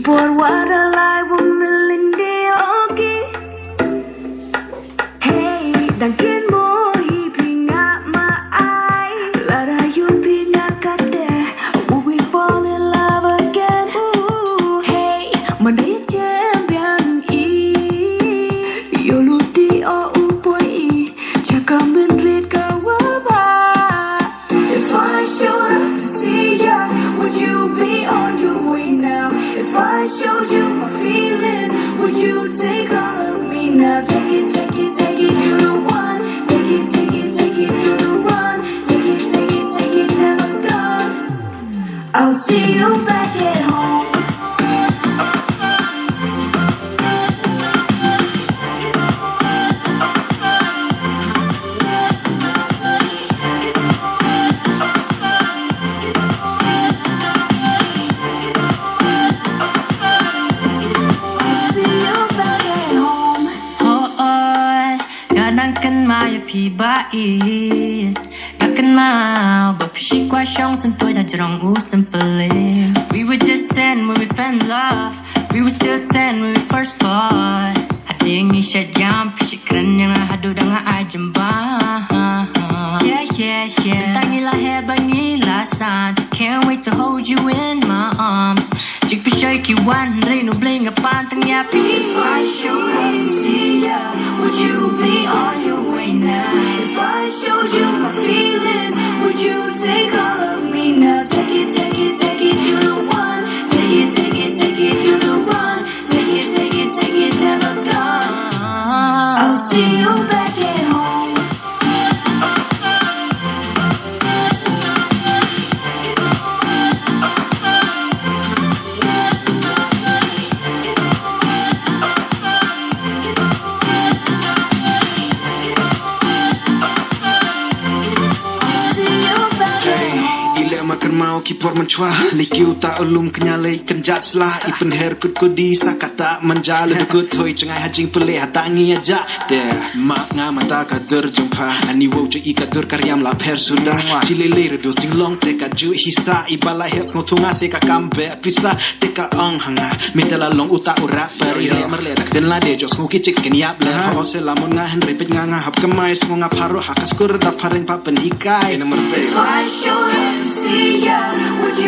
por waterlay wumilindi ogi Hey dangkin mo hipinga maay Lara yung pinakate Will we fall in love again Ooh, Hey manay champion Yoluti o upoy Chaka minrit ka waba If I showed up to see ya Would you be on your way now? If I showed you my feelings Would you take all of me now? Take it, take it, take it, you're the one Take it, take it, take it, you're the one Take it, take it, take it, never gone I'll see you back at homeพี่บ้าอีดรักกันมาบอกพี่ชิกว่าช่องสันตัวจะจรองอูสัมเปล We were just 10 when we fell in love We were still 10 when we first fought Hading ni siya jamพี่ชิกรันยังนะhadu dengan ai jamba Yeah yeah yeah Bentang nila heba nila san Can't wait to hold you in my arms Jigพี่ช่วยกี่วันรีนูบลิงกับปานตั้งยาพี่ If I showed up to see ya Would you be on your way now? If I showed you my feelings Would you take all of me now? Take it, take it, take it, you're the one Take it, take it, take it, you're the one Take it, take it, take it, never gone I'll see you back at home makan mau kipor mencua likiu ta ulum kenyalai kenjat selah ipen her kut kudi sakata menjala dukut hoi cengai hajing pele hatangi aja de mak nga mata kader jumpa ani wo je ikadur karyam la per sudah cilele redos jinglong teka ju hisa ibala hes ngotunga se ka kambe pisa teka ang hanga metala long uta ura per ire merle tak den la de jos ngoki chicks ken yap la ho se lamun nga henry pit nga hap kamai sngonga paro hakas kur da pareng pa pendikai If I showed up to see ya Would you